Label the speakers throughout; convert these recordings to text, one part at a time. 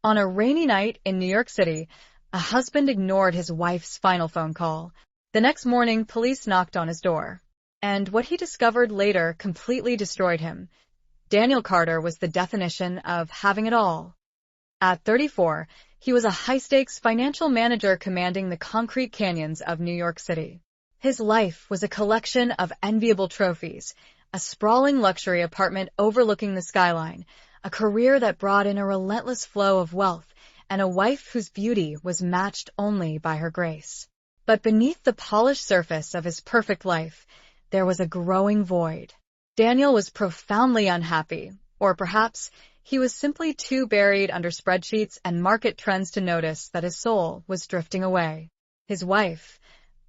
Speaker 1: On a rainy night in New York City, a husband ignored his wife's final phone call. The next morning, police knocked on his door. And what he discovered later completely destroyed him. Daniel Carter was the definition of having it all. At 34, he was a high-stakes financial manager commanding the concrete canyons of New York City. His life was a collection of enviable trophies, a sprawling luxury apartment overlooking the skyline, a career that brought in a relentless flow of wealth, and a wife whose beauty was matched only by her grace. But beneath the polished surface of his perfect life, there was a growing void. Daniel was profoundly unhappy, or perhaps he was simply too buried under spreadsheets and market trends to notice that his soul was drifting away. His wife,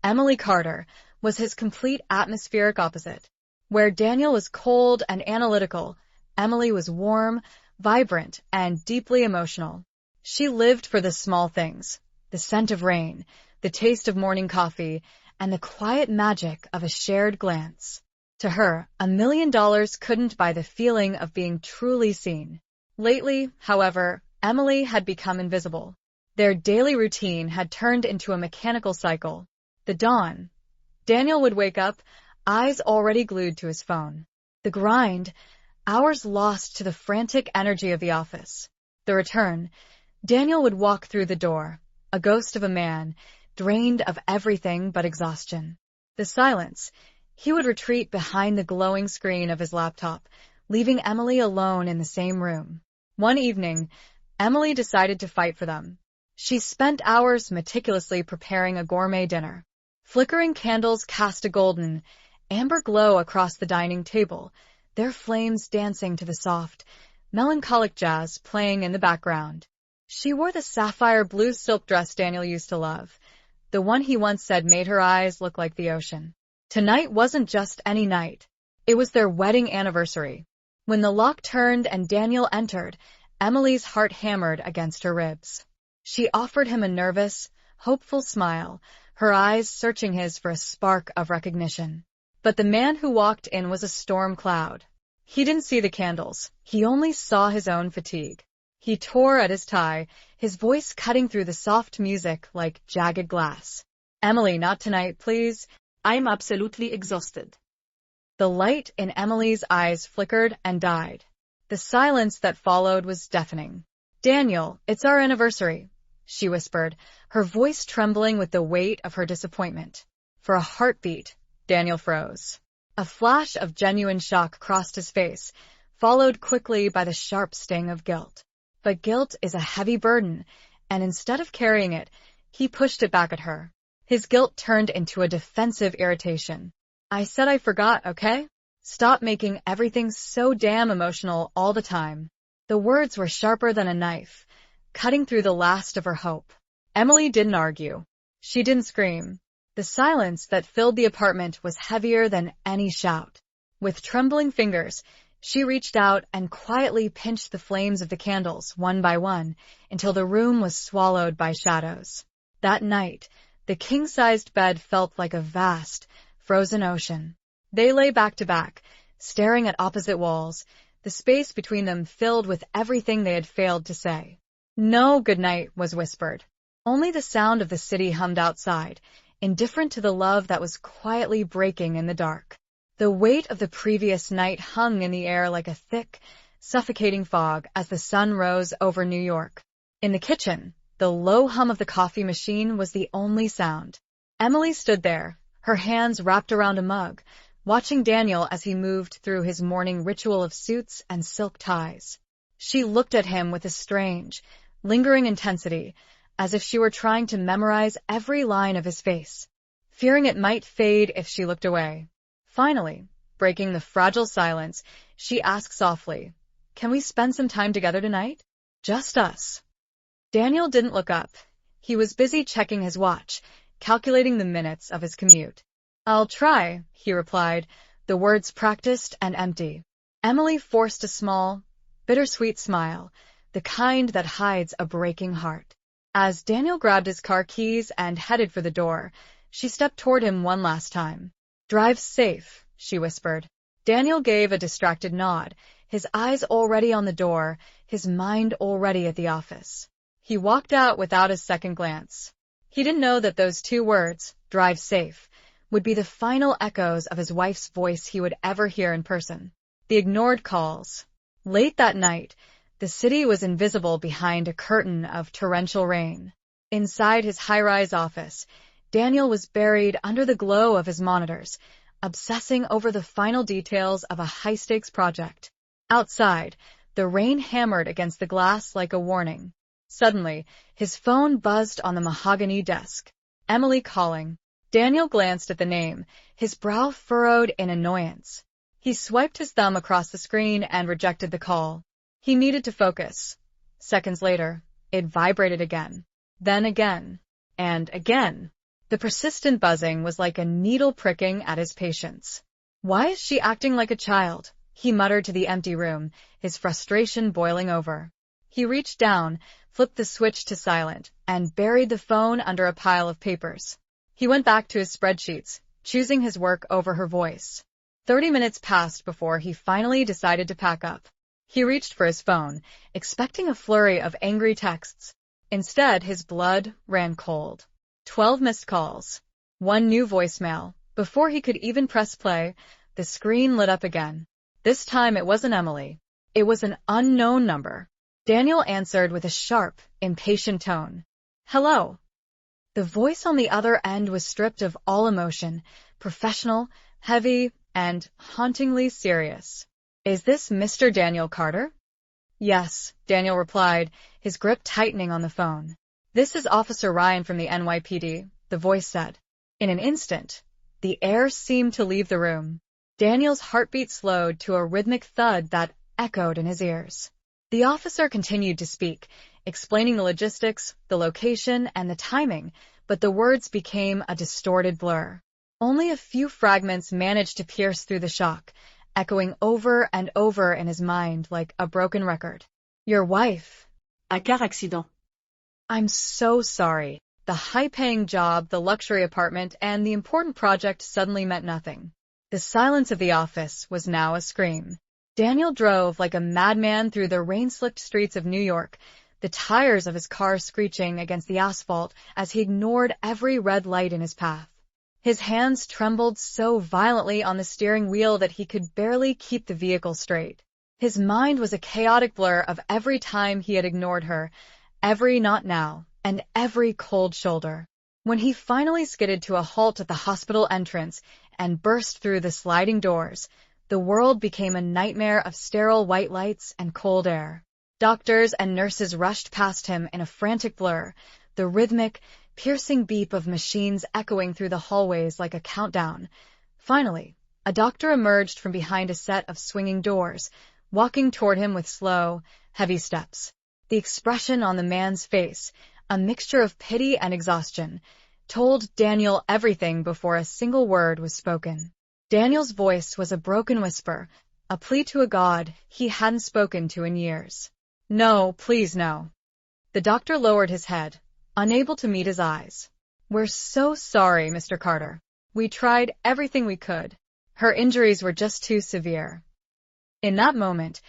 Speaker 1: Emily Carter, was his complete atmospheric opposite. Where Daniel was cold and analytical, Emily was warm, vibrant, and deeply emotional. She lived for the small things, the scent of rain, the taste of morning coffee, and the quiet magic of a shared glance. To her, $1 million couldn't buy the feeling of being truly seen. Lately, however, Emily had become invisible. Their daily routine had turned into a mechanical cycle. The dawn. Daniel would wake up, eyes already glued to his phone. The grind, hours lost to the frantic energy of the office. The return. Daniel would walk through the door, a ghost of a man, drained of everything but exhaustion. The silence. He would retreat behind the glowing screen of his laptop, leaving Emily alone in the same room. One evening, Emily decided to fight for them. She spent hours meticulously preparing a gourmet dinner. Flickering candles cast a golden, amber glow across the dining table, their flames dancing to the soft, melancholic jazz playing in the background. She wore the sapphire blue silk dress Daniel used to love, the one he once said made her eyes look like the ocean. Tonight wasn't just any night. It was their wedding anniversary. When the lock turned and Daniel entered, Emily's heart hammered against her ribs. She offered him a nervous, hopeful smile, her eyes searching his for a spark of recognition. But the man who walked in was a storm cloud. He didn't see the candles. He only saw his own fatigue. He tore at his tie, his voice cutting through the soft music like jagged glass. "Emily, not tonight, please. I'm absolutely exhausted." The light in Emily's eyes flickered and died. The silence that followed was deafening. "Daniel, it's our anniversary," she whispered, her voice trembling with the weight of her disappointment. For a heartbeat, Daniel froze. A flash of genuine shock crossed his face, followed quickly by the sharp sting of guilt. But guilt is a heavy burden, and instead of carrying it, he pushed it back at her. His guilt turned into a defensive irritation. "I said I forgot, okay? Stop making everything so damn emotional all the time." The words were sharper than a knife, cutting through the last of her hope. Emily didn't argue. She didn't scream. The silence that filled the apartment was heavier than any shout. With trembling fingers, she reached out and quietly pinched the flames of the candles one by one until the room was swallowed by shadows. That night, the king-sized bed felt like a vast, frozen ocean. They lay back to back, staring at opposite walls, the space between them filled with everything they had failed to say. No goodnight was whispered. Only the sound of the city hummed outside, indifferent to the love that was quietly breaking in the dark. The weight of the previous night hung in the air like a thick, suffocating fog as the sun rose over New York. In the kitchen, the low hum of the coffee machine was the only sound. Emily stood there, her hands wrapped around a mug, watching Daniel as he moved through his morning ritual of suits and silk ties. She looked at him with a strange, lingering intensity, as if she were trying to memorize every line of his face, fearing it might fade if she looked away. Finally, breaking the fragile silence, she asked softly, "Can we spend some time together tonight? Just us." Daniel didn't look up. He was busy checking his watch, calculating the minutes of his commute. "I'll try," he replied, the words practiced and empty. Emily forced a small, bittersweet smile, the kind that hides a breaking heart. As Daniel grabbed his car keys and headed for the door, she stepped toward him one last time. "Drive safe," she whispered. Daniel gave a distracted nod, his eyes already on the door, his mind already at the office. He walked out without a second glance. He didn't know that those 2 words, "drive safe," would be the final echoes of his wife's voice he would ever hear in person. The ignored calls. Late that night, the city was invisible behind a curtain of torrential rain. Inside his high-rise office, Daniel was buried under the glow of his monitors, obsessing over the final details of a high-stakes project. Outside, the rain hammered against the glass like a warning. Suddenly, his phone buzzed on the mahogany desk. Emily calling. Daniel glanced at the name, his brow furrowed in annoyance. He swiped his thumb across the screen and rejected the call. He needed to focus. Seconds later, it vibrated again. Then again. And again. The persistent buzzing was like a needle pricking at his patience. "Why is she acting like a child?" he muttered to the empty room, his frustration boiling over. He reached down, flipped the switch to silent, and buried the phone under a pile of papers. He went back to his spreadsheets, choosing his work over her voice. 30 minutes passed before he finally decided to pack up. He reached for his phone, expecting a flurry of angry texts. Instead, his blood ran cold. 12 missed calls. 1 new voicemail. Before he could even press play, the screen lit up again. This time it wasn't Emily. It was an unknown number. Daniel answered with a sharp, impatient tone. "Hello." The voice on the other end was stripped of all emotion, professional, heavy, and hauntingly serious. "Is this Mr. Daniel Carter?" "Yes," Daniel replied, his grip tightening on the phone. "This is Officer Ryan from the NYPD," the voice said. In an instant, the air seemed to leave the room. Daniel's heartbeat slowed to a rhythmic thud that echoed in his ears. The officer continued to speak, explaining the logistics, the location, and the timing, but the words became a distorted blur. Only a few fragments managed to pierce through the shock, echoing over and over in his mind like a broken record. "Your wife."
Speaker 2: Un car accident.
Speaker 1: "I'm so sorry." The high-paying job, the luxury apartment, and the important project suddenly meant nothing. The silence of the office was now a scream. Daniel drove like a madman through the rain-slicked streets of New York, the tires of his car screeching against the asphalt as he ignored every red light in his path. His hands trembled so violently on the steering wheel that he could barely keep the vehicle straight. His mind was a chaotic blur of every time he had ignored her, every "not now," and every cold shoulder. When he finally skidded to a halt at the hospital entrance and burst through the sliding doors, the world became a nightmare of sterile white lights and cold air. Doctors and nurses rushed past him in a frantic blur, the rhythmic, piercing beep of machines echoing through the hallways like a countdown. Finally, a doctor emerged from behind a set of swinging doors, walking toward him with slow, heavy steps. The expression on the man's face, a mixture of pity and exhaustion, told Daniel everything before a single word was spoken. Daniel's voice was a broken whisper, a plea to a God he hadn't spoken to in years. "No, please no." The doctor lowered his head, unable to meet his eyes. "We're so sorry, Mr. Carter. We tried everything we could. Her injuries were just too severe." In that moment,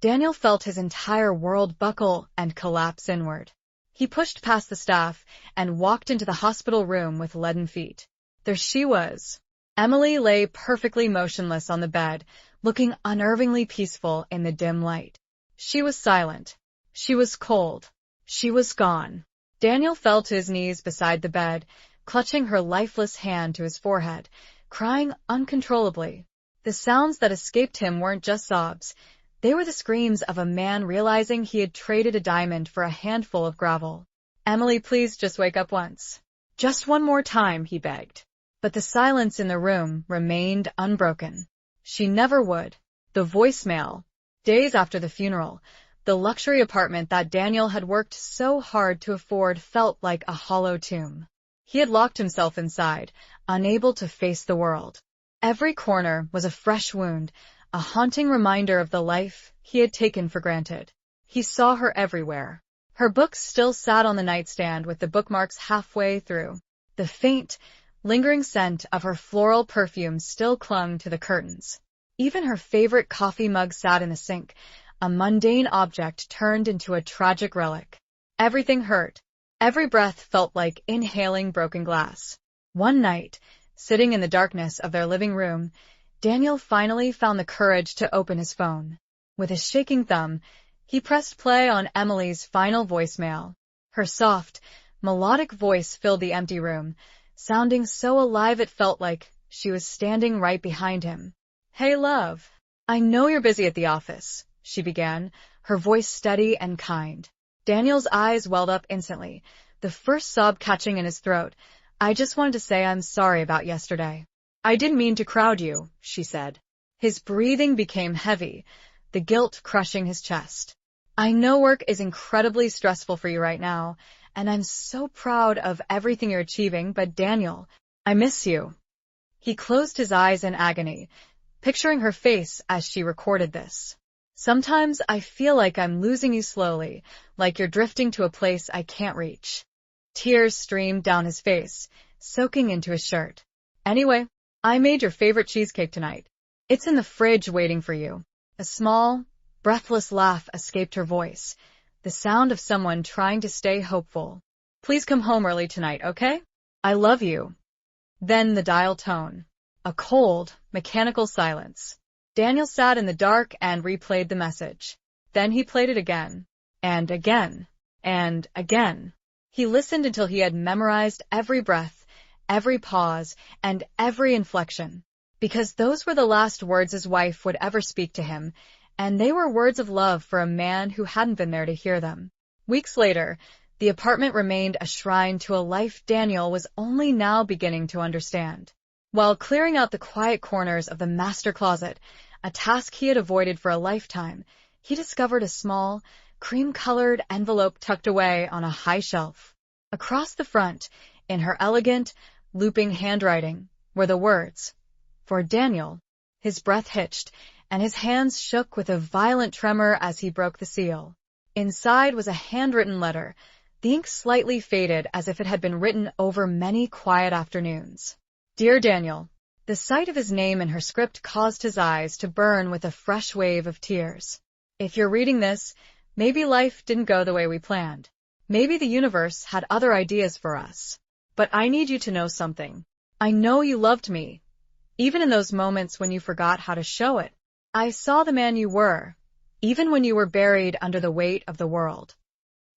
Speaker 1: Daniel felt his entire world buckle and collapse inward. He pushed past the staff and walked into the hospital room with leaden feet. There she was. Emily lay perfectly motionless on the bed, looking unnervingly peaceful in the dim light. She was silent. She was cold. She was gone. Daniel fell to his knees beside the bed, clutching her lifeless hand to his forehead, crying uncontrollably. The sounds that escaped him weren't just sobs. They were the screams of a man realizing he had traded a diamond for a handful of gravel. "Emily, please just wake up once." "Just one more time," he begged. But the silence in the room remained unbroken. She never would. The voicemail. Days after the funeral, the luxury apartment that Daniel had worked so hard to afford felt like a hollow tomb. He had locked himself inside, unable to face the world. Every corner was a fresh wound, a haunting reminder of the life he had taken for granted. He saw her everywhere. Her books still sat on the nightstand with the bookmarks halfway through. The faint, lingering scent of her floral perfume still clung to the curtains. Even her favorite coffee mug sat in the sink, a mundane object turned into a tragic relic. Everything hurt. Every breath felt like inhaling broken glass. One night, sitting in the darkness of their living room, Daniel finally found the courage to open his phone. With his shaking thumb, he pressed play on Emily's final voicemail. Her soft, melodic voice filled the empty room, sounding so alive it felt like she was standing right behind him. "Hey, love. I know you're busy at the office," she began, her voice steady and kind. Daniel's eyes welled up instantly, the first sob catching in his throat. "I just wanted to say I'm sorry about yesterday. I didn't mean to crowd you," she said. His breathing became heavy, the guilt crushing his chest. "I know work is incredibly stressful for you right now, and I'm so proud of everything you're achieving, but Daniel, I miss you." He closed his eyes in agony, picturing her face as she recorded this. "Sometimes I feel like I'm losing you slowly, like you're drifting to a place I can't reach." Tears streamed down his face, soaking into his shirt. "Anyway, I made your favorite cheesecake tonight. It's in the fridge waiting for you." A small, breathless laugh escaped her voice, the sound of someone trying to stay hopeful. "Please come home early tonight, okay? I love you." Then the dial tone. A cold, mechanical silence. Daniel sat in the dark and replayed the message. Then he played it again, and again, and again. He listened until he had memorized every breath, every pause, and every inflection, because those were the last words his wife would ever speak to him, and they were words of love for a man who hadn't been there to hear them. Weeks later, the apartment remained a shrine to a life Daniel was only now beginning to understand. While clearing out the quiet corners of the master closet, a task he had avoided for a lifetime, he discovered a small, cream-colored envelope tucked away on a high shelf. Across the front, in her elegant, looping handwriting, were the words, "For Daniel." His breath hitched, and his hands shook with a violent tremor as he broke the seal. Inside was a handwritten letter, the ink slightly faded as if it had been written over many quiet afternoons. "Dear Daniel." The sight of his name in her script caused his eyes to burn with a fresh wave of tears. "If you're reading this, maybe life didn't go the way we planned. Maybe the universe had other ideas for us. But I need you to know something. I know you loved me, even in those moments when you forgot how to show it. I saw the man you were, even when you were buried under the weight of the world."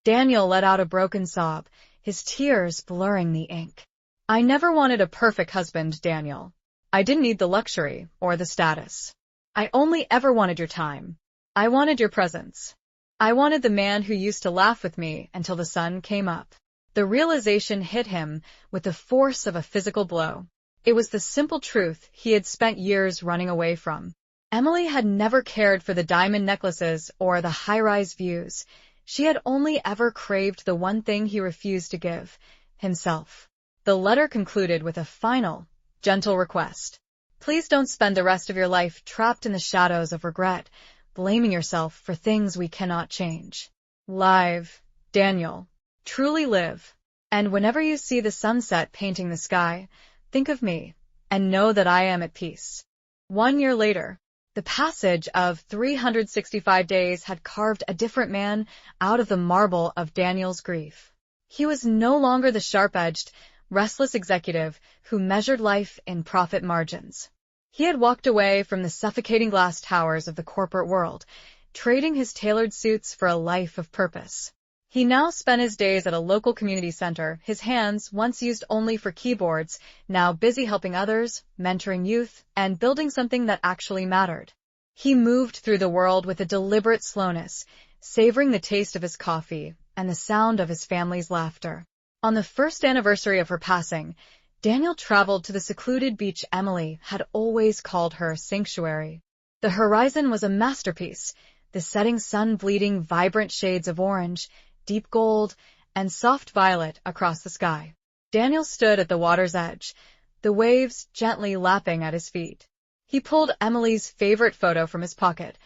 Speaker 1: Daniel let out a broken sob, his tears blurring the ink. "I never wanted a perfect husband, Daniel. I didn't need the luxury or the status. I only ever wanted your time. I wanted your presence. I wanted the man who used to laugh with me until the sun came up." The realization hit him with the force of a physical blow. It was the simple truth he had spent years running away from. Emily had never cared for the diamond necklaces or the high-rise views. She had only ever craved the one thing he refused to give, himself. The letter concluded with a final, gentle request. "Please don't spend the rest of your life trapped in the shadows of regret, blaming yourself for things we cannot change. Live, Daniel. Truly live. And whenever you see the sunset painting the sky, think of me, and know that I am at peace." 1 year later, the passage of 365 days had carved a different man out of the marble of Daniel's grief. He was no longer the sharp-edged, restless executive who measured life in profit margins. He had walked away from the suffocating glass towers of the corporate world, trading his tailored suits for a life of purpose. He now spent his days at a local community center, his hands, once used only for keyboards, now busy helping others, mentoring youth, and building something that actually mattered. He moved through the world with a deliberate slowness, savoring the taste of his coffee and the sound of his family's laughter. On the first anniversary of her passing, Daniel traveled to the secluded beach Emily had always called her sanctuary. The horizon was a masterpiece, the setting sun bleeding vibrant shades of orange, deep gold, and soft violet across the sky. Daniel stood at the water's edge, the waves gently lapping at his feet. He pulled Emily's favorite photo from his pocket,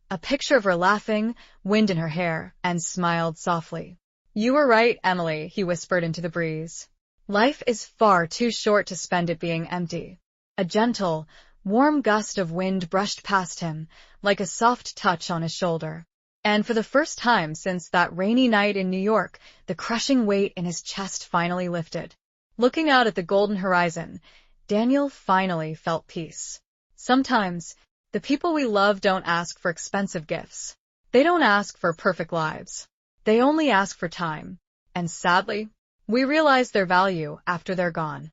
Speaker 1: a picture of her laughing, wind in her hair, and smiled softly. "You were right, Emily," he whispered into the breeze. "Life is far too short to spend it being empty." A gentle, Warm gust of wind brushed past him, like a soft touch on his shoulder. And for the first time since that rainy night in New York, the crushing weight in his chest finally lifted. Looking out at the golden horizon, Daniel finally felt peace. Sometimes, the people we love don't ask for expensive gifts. They don't ask for perfect lives. They only ask for time. And sadly, we realize their value after they're gone.